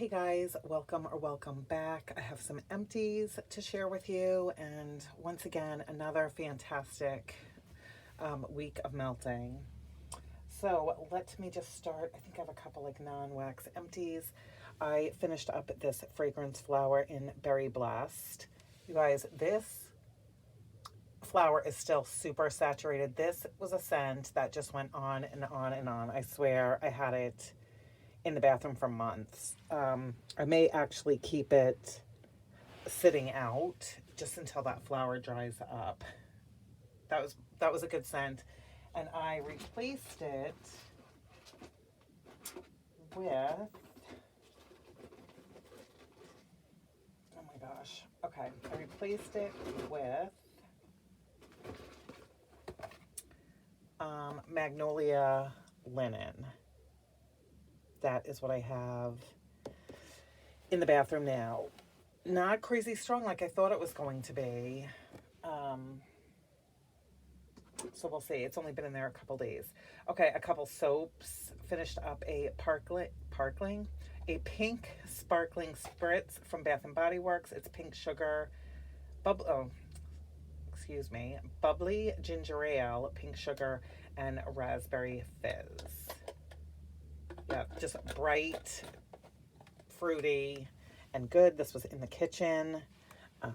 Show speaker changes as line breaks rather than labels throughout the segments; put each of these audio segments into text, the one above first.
Hey guys, welcome or welcome back. I have some empties to share with you, and once again, another fantastic week of melting. So let me just start. I think I have a couple like non-wax empties. I finished up this fragrance flower in Berry Blast. You guys, this flower is still super saturated. This was a scent that just went on and on and on. I swear I had it in the bathroom for months. I may actually keep it sitting out just until that flower dries up. That was a good scent, and I replaced it with, oh my gosh, okay, I replaced it with Magnolia Linen. That is what I have in the bathroom now. Not crazy strong like I thought it was going to be. So we'll see. It's only been in there a couple days. Okay, a couple soaps. Finished up a a pink sparkling spritz from Bath and Body Works. It's pink sugar, bubbly ginger ale, pink sugar, and raspberry fizz. Yeah, just bright, fruity, and good. This was in the kitchen. I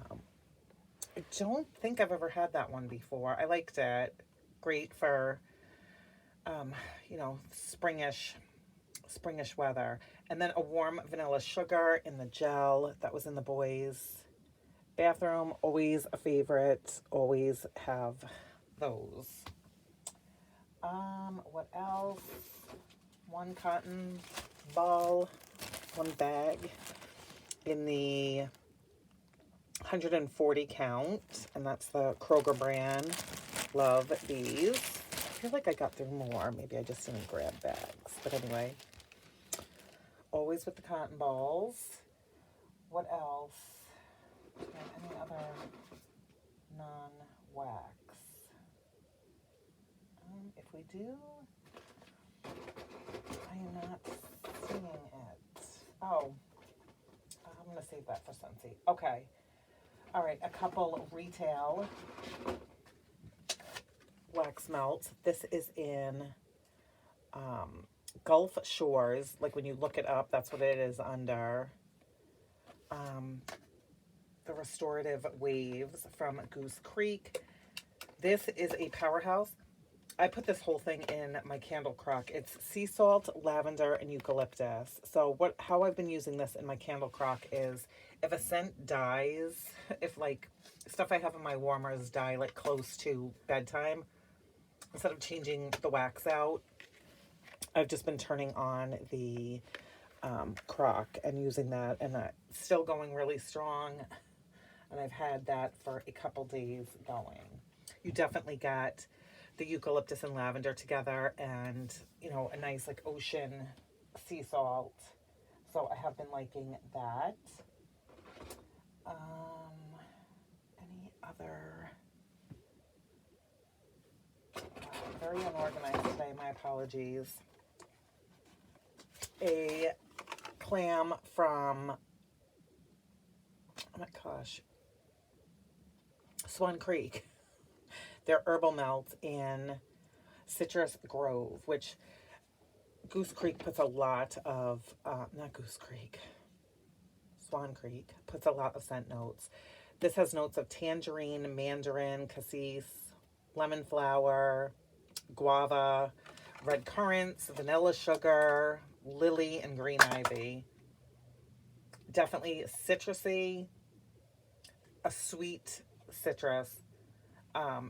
don't think I've ever had that one before. I liked it. Great for, springish weather. And then a warm vanilla sugar in the gel that was in the boys' bathroom. Always a favorite. Always have those. What else? One cotton ball, one bag in the 140 count, and that's the Kroger brand. Love these. I feel like I got through more. Maybe I just didn't grab bags. But anyway, always with the cotton balls. What else? Any other non-wax? If we do, I am not seeing it. Oh, I'm going to save that for Scentsy. Okay. All right, a couple retail wax melts. This is in Gulf Shores. Like when you look it up, that's what it is under. The Restorative Waves from Goose Creek. This is a powerhouse. I put this whole thing in my candle crock. It's sea salt, lavender, and eucalyptus. So how I've been using this in my candle crock is if a scent dies, if like stuff I have in my warmers die like close to bedtime, instead of changing the wax out, I've just been turning on the crock and using that, and it's still going really strong. And I've had that for a couple days going. You definitely got the eucalyptus and lavender together, and a nice like ocean sea salt. So I have been liking that. Any other? Very unorganized today, my apologies. A clam from, oh my gosh, Swan Creek. Their herbal melt in Citrus Grove, which Goose Creek puts a lot of, Swan Creek puts a lot of scent notes. This has notes of tangerine, mandarin, cassis, lemon flower, guava, red currants, vanilla sugar, lily, and green ivy. Definitely citrusy, a sweet citrus.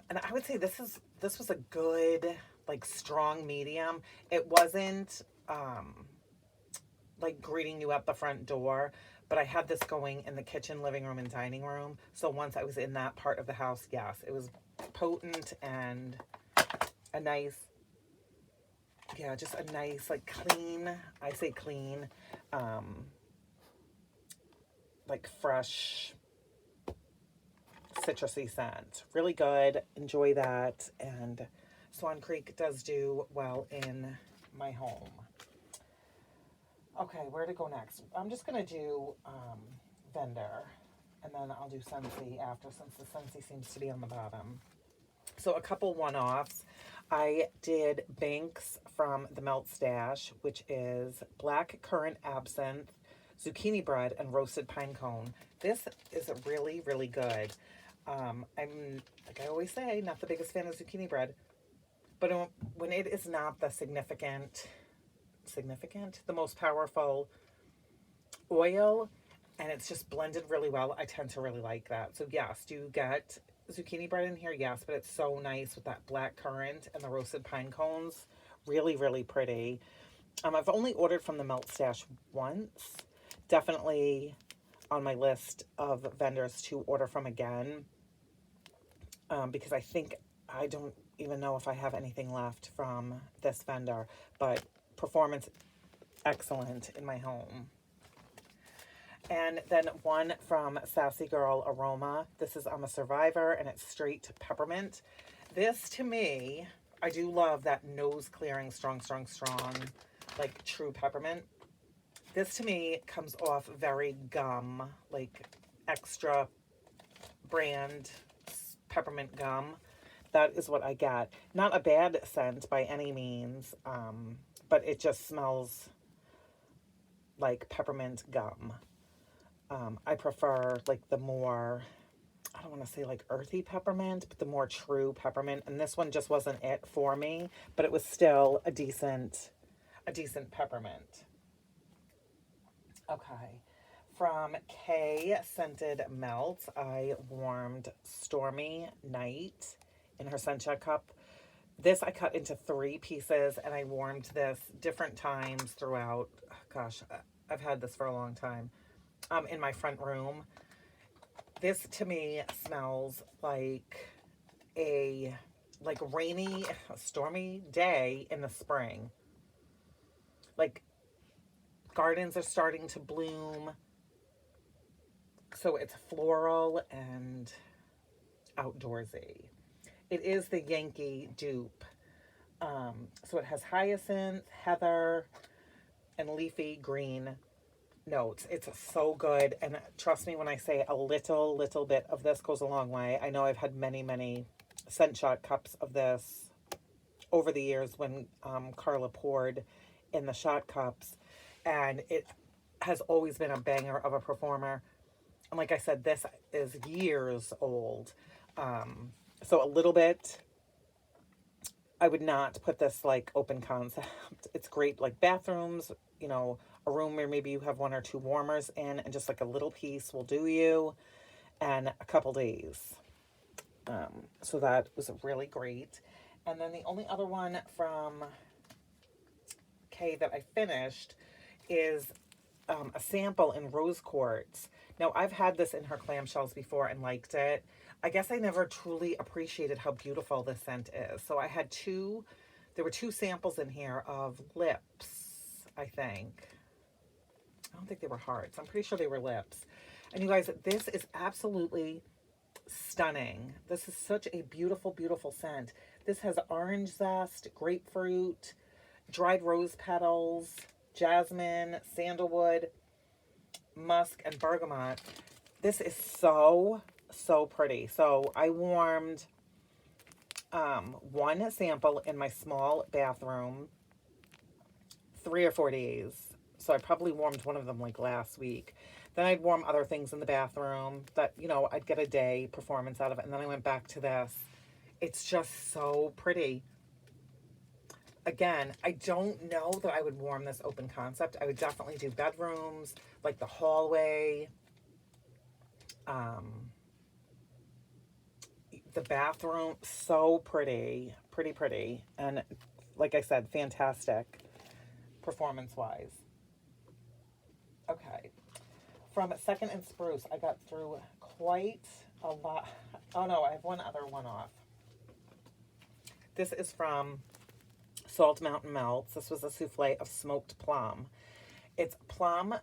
And I would say this was a good, like, strong medium. It wasn't like greeting you at the front door, but I had this going in the kitchen, living room, and dining room. So once I was in that part of the house, yes, it was potent and a nice, just a nice, like, clean, I say clean, like fresh, citrusy scent. Really good. Enjoy that. And Swan Creek does do well in my home. Okay, where to go next? I'm just going to do Vendor, and then I'll do Scentsy after, since the Scentsy seems to be on the bottom. So a couple one-offs. I did Banks from the Melt Stash, which is black currant absinthe, zucchini bread, and roasted pine cone. This is really, really good. I'm, like I always say, not the biggest fan of zucchini bread, but when it is not the the most powerful oil, and it's just blended really well, I tend to really like that. So yes, do you get zucchini bread in here? Yes, but it's so nice with that black currant and the roasted pine cones. Really, really pretty. I've only ordered from the Melt Stash once. Definitely on my list of vendors to order from again, because I don't even know if I have anything left from this vendor, but performance excellent in my home. And then one from Sassy Girl Aroma. This is I'm a Survivor, and it's straight peppermint. This, to me, I do love that nose clearing, strong, like true peppermint. This, to me, comes off very gum, like extra brand peppermint gum. That is what I got. Not a bad scent by any means, but it just smells like peppermint gum. I prefer like the more, I don't want to say like earthy peppermint, but the more true peppermint. And this one just wasn't it for me, but it was still a decent peppermint. Okay. From K Scented Melt, I warmed Stormy Night in her Sencha cup. This I cut into 3 pieces, and I warmed this different times throughout. Gosh, I've had this for a long time. In my front room. This to me smells like a rainy, stormy day in the spring. Like gardens are starting to bloom. So it's floral and outdoorsy. It is the Yankee dupe. So it has hyacinth, heather, and leafy green notes. It's so good, and trust me when I say a little bit of this goes a long way. I know I've had many scent shot cups of this over the years when Carla poured in the shot cups, and it has always been a banger of a performer. And like I said, this is years old, so a little bit. I would not put this like open concept. It's great like bathrooms, you know, a room where maybe you have 1 or 2 warmers in, and just like a little piece will do you, and a couple days. So that was really great. And then the only other one from Kay that I finished is a sample in rose quartz. Now, I've had this in her clamshells before and liked it. I guess I never truly appreciated how beautiful this scent is. So I had there were 2 samples in here of lips, I think. I don't think they were hearts. I'm pretty sure they were lips. And you guys, this is absolutely stunning. This is such a beautiful, beautiful scent. This has orange zest, grapefruit, dried rose petals, jasmine, sandalwood, musk, and bergamot. This is so pretty. So I warmed 1 sample in my small bathroom 3 or 4 days. So I probably warmed one of them like last week. Then I'd warm other things in the bathroom that, you know, I'd get a day performance out of it. And then I went back to this. It's just so pretty. Again, I don't know that I would warm this open concept. I would definitely do bedrooms, like the hallway, the bathroom. So pretty, pretty. And like I said, fantastic performance-wise. Okay. From Second and Spruce, I got through quite a lot. Oh no, I have one other one off. This is from Salt Mountain Melts. This was a souffle of smoked plum. It's plum,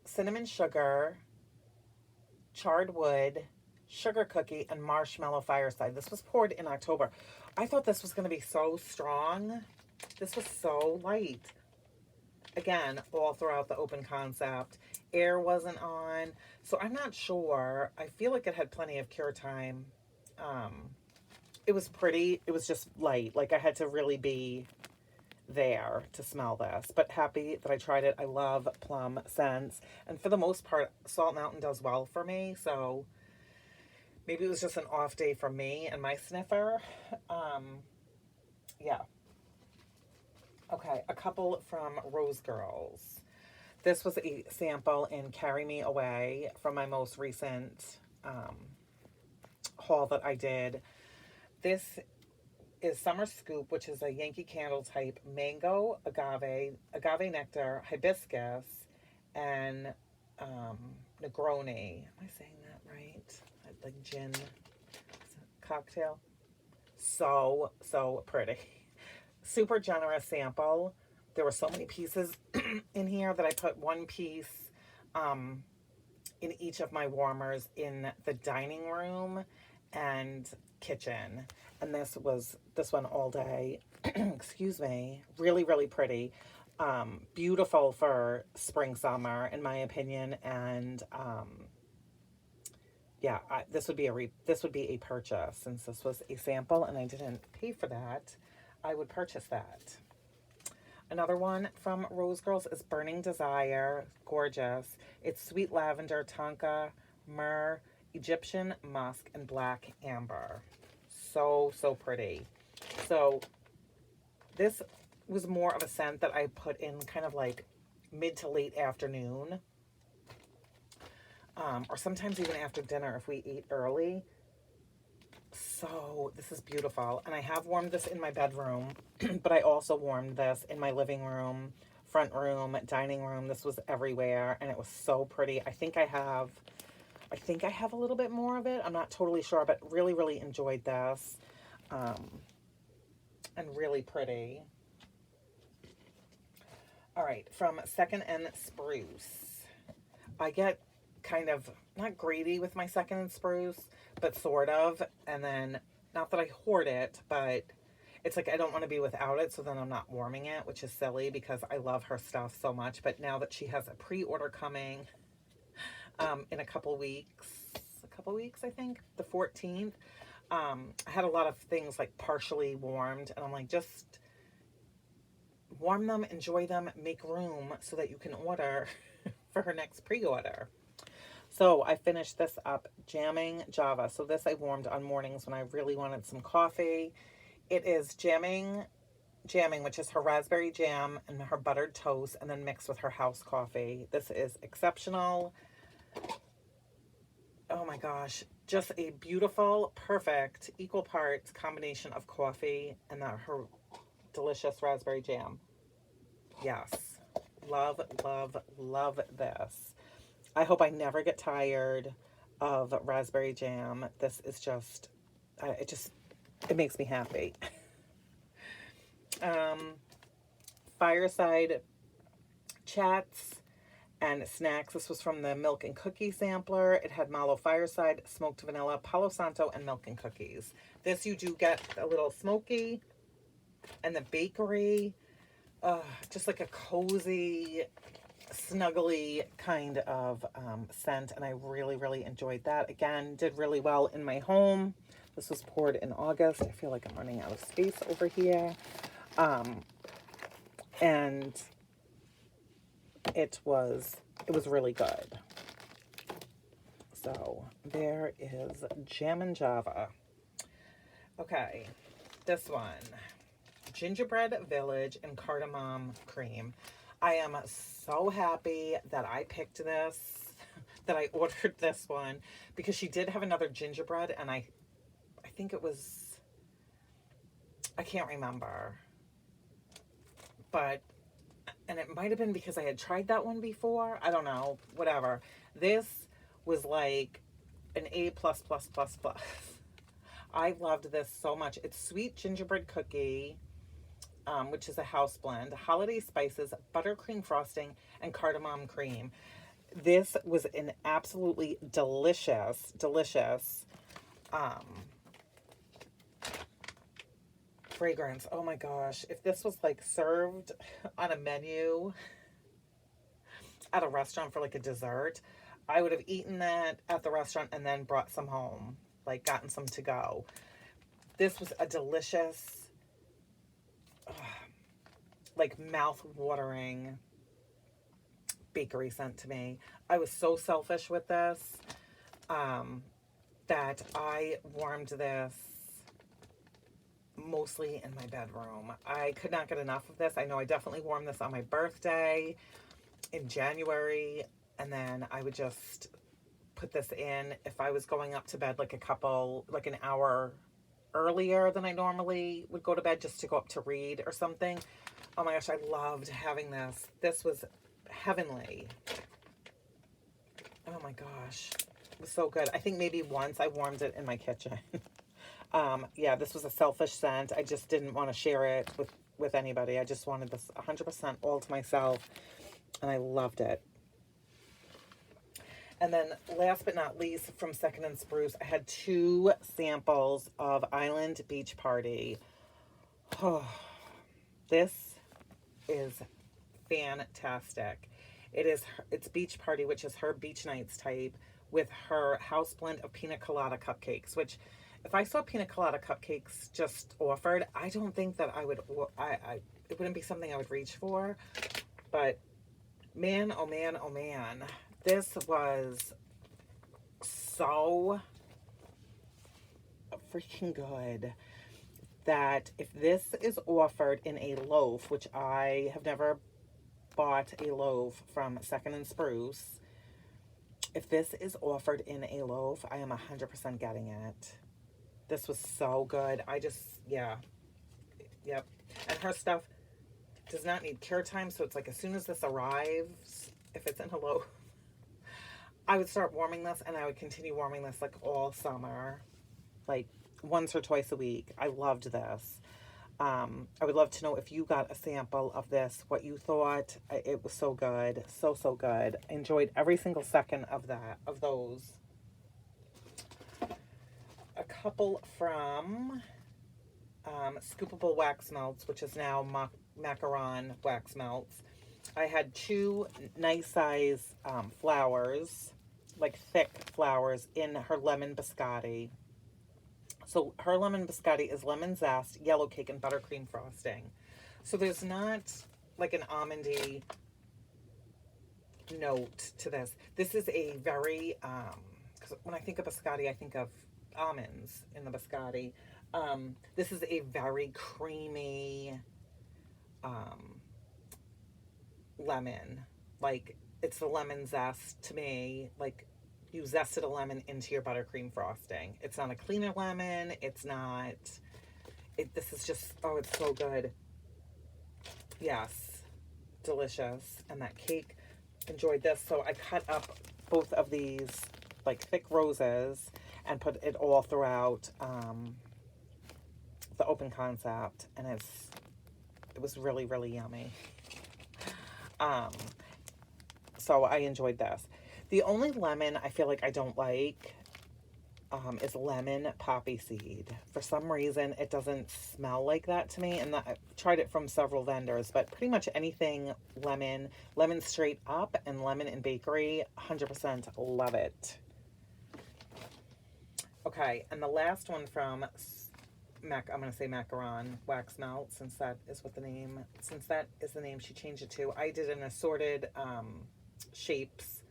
cinnamon sugar, charred wood, sugar cookie, and marshmallow fireside. This was poured in October. I thought this was going to be so strong. This was so light. again, all throughout the open concept. Air wasn't on, so I'm not sure. I feel like it had plenty of cure time. It was pretty. It was just light. Like I had to really be there to smell this, but happy that I tried it. I love plum scents, and for the most part, Salt Mountain does well for me. So maybe it was just an off day for me and my sniffer. Yeah. Okay, a couple from Rose Girls. This was a sample in Carry Me Away from my most recent haul that I did. This is Summer Scoop, which is a Yankee Candle type mango, agave nectar, hibiscus, and Negroni. Am I saying that right? Like gin cocktail. So, so pretty. Super generous sample. There were so many pieces in here that I put one piece in each of my warmers in the dining room and kitchen. And this one all day. Excuse me. Really, really pretty. Beautiful for spring, summer, in my opinion. And yeah, this would be a purchase. Since this was a sample and I didn't pay for that, I would purchase that. Another one from Rose Girls is Burning Desire. Gorgeous. It's sweet lavender, tonka, myrrh, Egyptian musk, and black amber. So, so pretty. So this was more of a scent that I put in kind of like mid to late afternoon. Or sometimes even after dinner if we eat early. So this is beautiful. And I have warmed this in my bedroom, but I also warmed this in my living room, front room, dining room. This was everywhere and it was so pretty. I think I have a little bit more of it. I'm not totally sure, but really, really enjoyed this. And really pretty. All right, from Second and Spruce. I get kind of not greedy with my Second and Spruce, but sort of. And then, not that I hoard it, but it's like I don't want to be without it, so then I'm not warming it, which is silly because I love her stuff so much. But now that she has a pre-order coming in a couple weeks, I think, the 14th, I had a lot of things like partially warmed, and I'm like, just warm them, enjoy them, make room so that you can order for her next pre-order. So I finished this up, Jamming Java. So this I warmed on mornings when I really wanted some coffee. It is jamming, which is her raspberry jam and her buttered toast, and then mixed with her house coffee. This is exceptional. Oh my gosh, just a beautiful, perfect, equal parts combination of coffee and her delicious raspberry jam. Yes, love, love, love this. I hope I never get tired of raspberry jam. This is just, it makes me happy. Fireside chats and snacks. This was from the milk and cookie sampler. It had Malo Fireside, smoked vanilla, Palo Santo, and milk and cookies. This you do get a little smoky, and the bakery, just like a cozy, snuggly kind of scent, and I really, really enjoyed that. Again, did really well in my home. This was poured in August. I feel like I'm running out of space over here. And it was really good. So there is Jammin' Java. Okay, this one, Gingerbread Village and Cardamom Cream. I am so happy that I picked this, that I ordered this one, because she did have another gingerbread, and I think it was, I can't remember, but, and it might have been because I had tried that one before. I don't know, whatever. This was like an A++++. I loved this so much. It's sweet gingerbread cookie, which is a house blend, holiday spices, buttercream frosting, and cardamom cream. This was an absolutely delicious fragrance. Oh my gosh. If this was like served on a menu, at a restaurant for like a dessert, I would have eaten that at the restaurant and then brought some home, like gotten some to go. This was a delicious, like mouth-watering bakery scent to me. I was so selfish with this that I warmed this mostly in my bedroom. I could not get enough of this. I know I definitely warmed this on my birthday in January, and then I would just put this in if I was going up to bed like an hour earlier than I normally would go to bed, just to go up to read or something. Oh my gosh, I loved having this. This was heavenly. Oh my gosh, it was so good. I think maybe once I warmed it in my kitchen. Yeah, this was a selfish scent. I just didn't want to share it with anybody. I just wanted this 100% all to myself, and I loved it. And then last but not least, from Second and Spruce, I had 2 samples of Island Beach Party. Oh, this is fantastic. It's Beach Party, which is her Beach Nights type, with her house blend of pina colada cupcakes, which if I saw pina colada cupcakes just offered, I don't think that I would, it wouldn't be something I would reach for. But man, oh man, oh man, this was so freaking good that if this is offered in a loaf, which I have never bought a loaf from Second and Spruce, if this is offered in a loaf, I am 100% getting it. This was so good. Yeah. Yep. And her stuff does not need cure time, so it's like as soon as this arrives, if it's in a loaf, I would start warming this, and I would continue warming this like all summer, like once or twice a week. I loved this. I would love to know if you got a sample of this, what you thought. It was so good. So, so good. I enjoyed every single second of those. A couple from Scoopable Wax Melts, which is now Macaron Wax Melts. I had 2 nice size flowers, like thick flowers, in her lemon biscotti. So her lemon biscotti is lemon zest, yellow cake, and buttercream frosting. So there's not like an almondy note to this. This is a very, because when I think of biscotti, I think of almonds in the biscotti. This is a very creamy lemon. Like, it's the lemon zest to me. Like, you zested a lemon into your buttercream frosting. It's not a cleaner lemon. It's not, this is just, oh, it's so good. Yes, delicious. And that cake, enjoyed this. So I cut up both of these like thick roses and put it all throughout the open concept, and it was really, really yummy. So I enjoyed this. The only lemon I feel like I don't like is lemon poppy seed. For some reason, it doesn't smell like that to me, and I've tried it from several vendors, but pretty much anything lemon straight up, and lemon in bakery, 100% love it. Okay, and the last one from I'm going to say Macaron Wax Melt, since that is the name she changed it to. I did an assorted shapes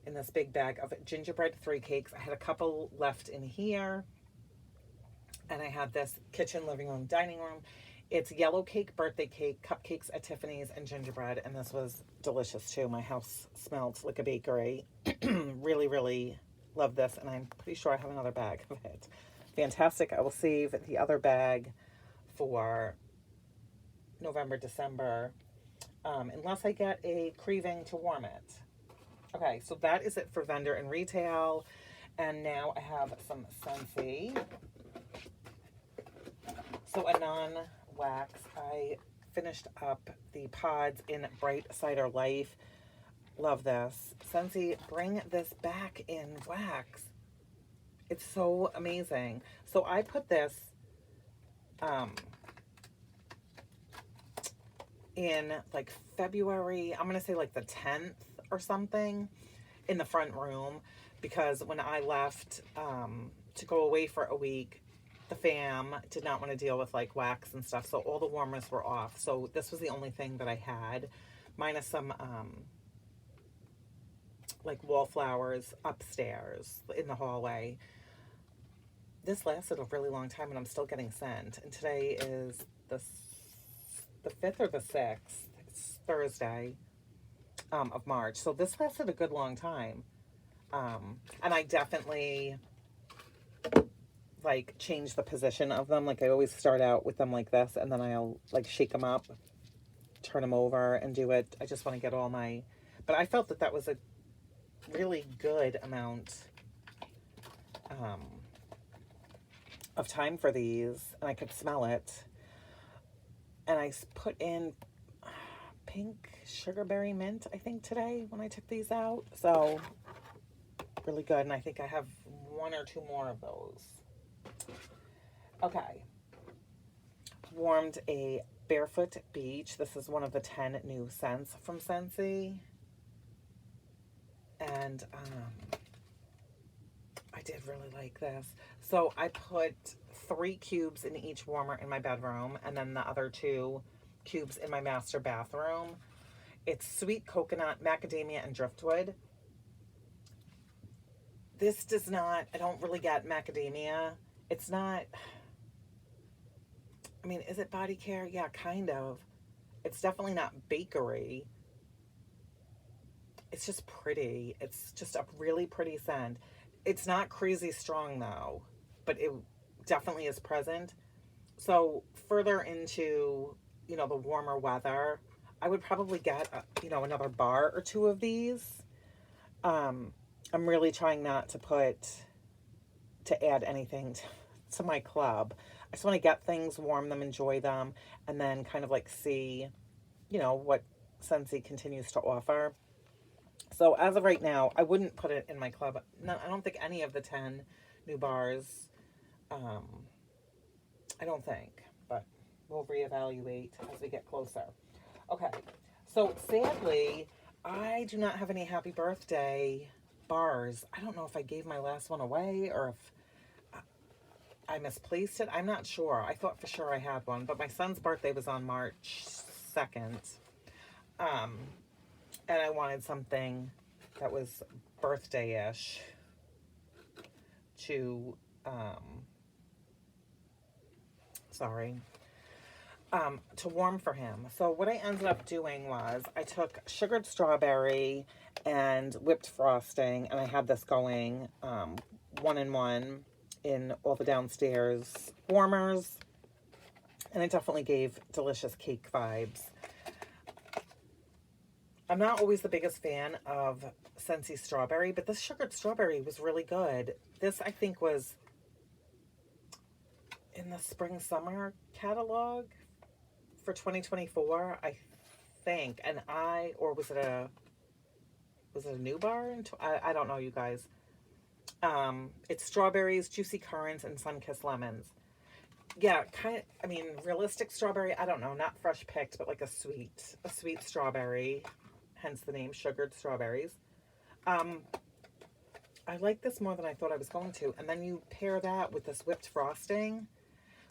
in this big bag of gingerbread 3 cakes. I had a couple left in here, and I had this kitchen, living room, dining room. It's yellow cake, birthday cake, cupcakes at Tiffany's, and gingerbread, and this was delicious too. My house smelled like a bakery. Really, really love this, and I'm pretty sure I have another bag of it. Fantastic. I will save the other bag for November, December, unless I get a craving to warm it. Okay, so that is it for vendor and retail. And now I have some Scentsy. So a non-wax. I finished up the pods in Bright Cider Life. Love this. Scentsy, bring this back in wax. It's so amazing. So I put this in like February, I'm going to say like the 10th or something in the front room, because when I left to go away for a week, the fam did not want to deal with like wax and stuff, so all the warmers were off. So this was the only thing that I had, minus some like wallflowers upstairs in the hallway. This lasted a really long time and I'm still getting scent. And today is the 5th or the 6th. It's Thursday of March. So this lasted a good long time. And I definitely like change the position of them. Like I always start out with them like this, and then I'll like shake them up, turn them over and do it. I just want to get all my, but I felt that that was a really good amount of time for these, and I could smell it. And I put in pink sugarberry mint, I think, today when I took these out. So really good. And I think I have 1 or 2 more of those. Okay. Warmed a Barefoot Beach. This is one of the 10 new scents from Scentsy. And I did really like this. So I put 3 cubes in each warmer in my bedroom, and then the other 2 cubes in my master bathroom. It's sweet coconut, macadamia, and driftwood. This does not, I don't really get macadamia. It's not, I mean, is it body care? Yeah, kind of. It's definitely not bakery. It's just pretty. It's just a really pretty scent. It's not crazy strong though, but it definitely is present. So further into, you know, the warmer weather, I would probably get, you know, another bar or 2 of these. I'm really trying not to add anything to my club. I just want to get things, warm them, enjoy them, and then kind of like see, you know, what Scentsy continues to offer. So as of right now, I wouldn't put it in my club. No, I don't think any of the 10 new bars, I don't think, but we'll reevaluate as we get closer. Okay, so sadly, I do not have any happy birthday bars. I don't know if I gave my last one away or if I misplaced it. I'm not sure. I thought for sure I had one, but my son's birthday was on March 2nd. And I wanted something that was birthday-ish to, to warm for him. So what I ended up doing was I took sugared strawberry and whipped frosting, and I had this going 1-in-1 in all the downstairs warmers, and it definitely gave delicious cake vibes. I'm not always the biggest fan of Scentsy strawberry, but this sugared strawberry was really good. This, I think, was in the spring summer catalog for 2024, I think. And or was it a new bar? I don't know, you guys. It's strawberries, juicy currants, and sun-kissed lemons. Yeah, kind of, I mean, realistic strawberry, I don't know, not fresh picked, but like a sweet strawberry, hence the name, sugared strawberries. I like this more than I thought I was going to. And then you pair that with this whipped frosting,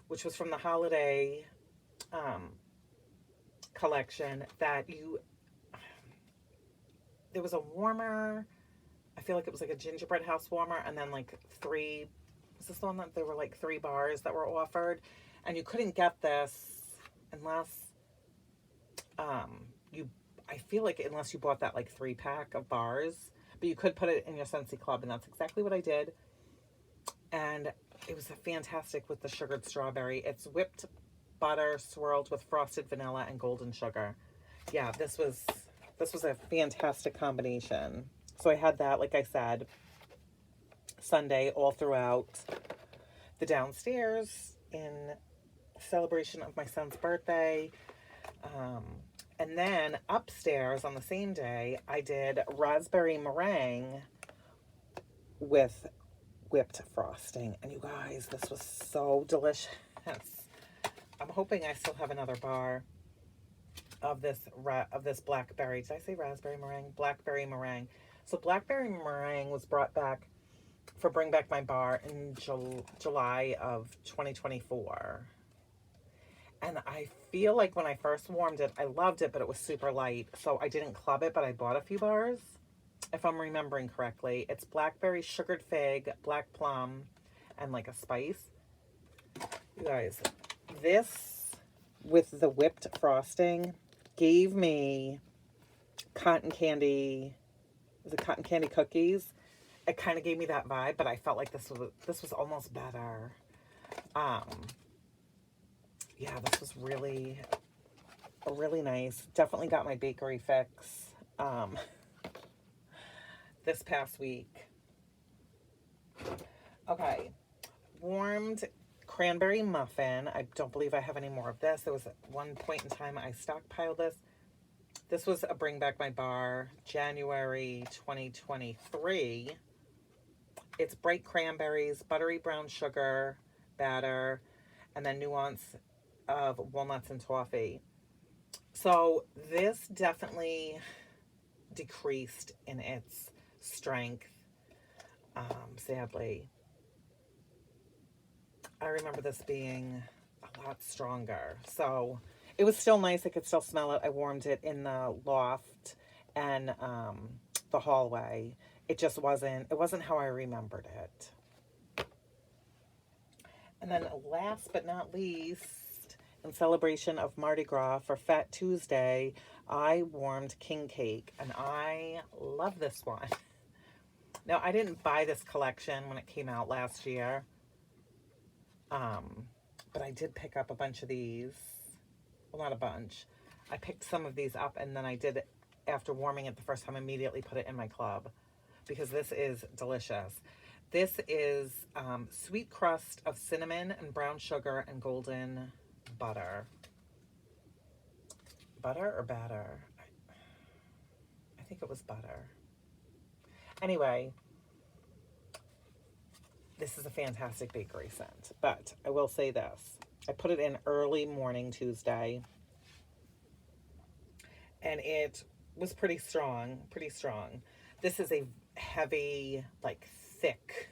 which was from the holiday collection that there was a warmer, I feel like it was like a gingerbread house warmer, and then like 3, was this the one that there were like 3 bars that were offered? And you couldn't get this unless I feel like unless you bought that like 3-pack of bars, but you could put it in your Scentsy club, and that's exactly what I did. And it was fantastic with the sugared strawberry. It's whipped butter swirled with frosted vanilla and golden sugar. Yeah, this was a fantastic combination. So I had that, like I said, Sunday all throughout the downstairs in celebration of my son's birthday. And then upstairs on the same day, I did raspberry meringue with whipped frosting. And you guys, this was so delicious. I'm hoping I still have another bar. of this blackberry. Did I say raspberry meringue? Blackberry meringue. So blackberry meringue was brought back for Bring Back My Bar in July of 2024. And I feel like when I first warmed it, I loved it, but it was super light. So I didn't club it, but I bought a few bars, if I'm remembering correctly. It's blackberry, sugared fig, black plum, and like a spice. You guys, this with the whipped frosting gave me cotton candy. Was it cotton candy cookies? It kind of gave me that vibe, but I felt like this was almost better. Yeah, this was really nice. Definitely got my bakery fix this past week. Okay, warmed cranberry muffin. I don't believe I have any more of this. There was one point in time I stockpiled this. This was a Bring Back My Bar, January 2023. It's bright cranberries, buttery brown sugar batter, and then nuance of walnuts and toffee. So this definitely decreased in its strength, sadly. I remember this being a lot stronger. So it was still nice. I could still smell it. I warmed it in the loft and the hallway. It just wasn't how I remembered it. And then last but not least, in celebration of Mardi Gras for Fat Tuesday, I warmed King Cake, and I love this one. Now, I didn't buy this collection when it came out last year, but I did pick up a bunch of these. Well, not a bunch. I picked some of these up, and then I did, after warming it the first time, immediately put it in my club, because this is delicious. This is sweet crust of cinnamon and brown sugar and golden butter. Butter or batter? I think it was butter. Anyway, this is a fantastic bakery scent. But I will say this. I put it in early morning Tuesday. And it was pretty strong. This is a heavy, like thick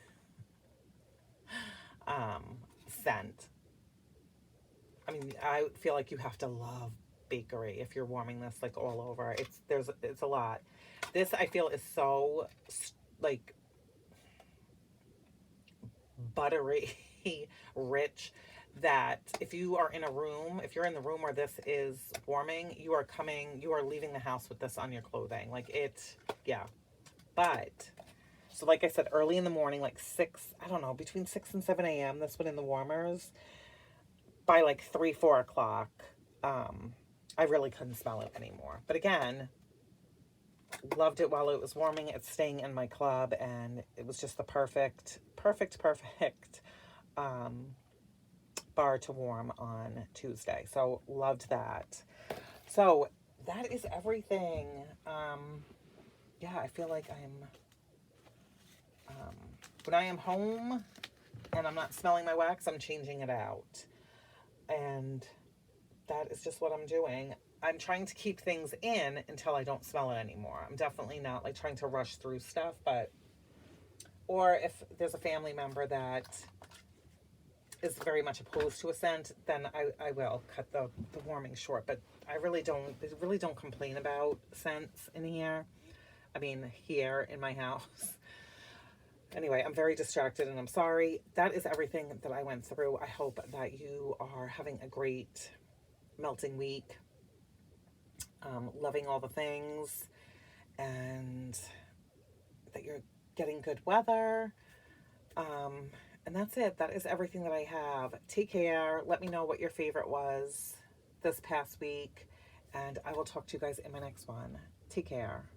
scent. I mean, I feel like you have to love bakery if you're warming this like all over. It's a lot. This I feel is so like buttery rich that if you're in the room where this is warming, you are leaving the house with this on your clothing. Like yeah. But so like I said, early in the morning, like between 6 and 7 a.m. this went in the warmers. By like 3, 4 o'clock, I really couldn't smell it anymore. But again, loved it while it was warming. It's staying in my club, and it was just the perfect bar to warm on Tuesday. So loved that. So that is everything. Yeah, I feel like when I am home and I'm not smelling my wax, I'm changing it out. And that is just what I'm doing. I'm trying to keep things in until I don't smell it anymore. I'm definitely not like trying to rush through stuff, or if there's a family member that is very much opposed to a scent, then I will cut the warming short. But I really don't complain about scents in here. I mean, here in my house. Anyway, I'm very distracted and I'm sorry. That is everything that I went through. I hope that you are having a great melting week. Loving all the things, and that you're getting good weather. And that's it. That is everything that I have. Take care. Let me know what your favorite was this past week, and I will talk to you guys in my next one. Take care.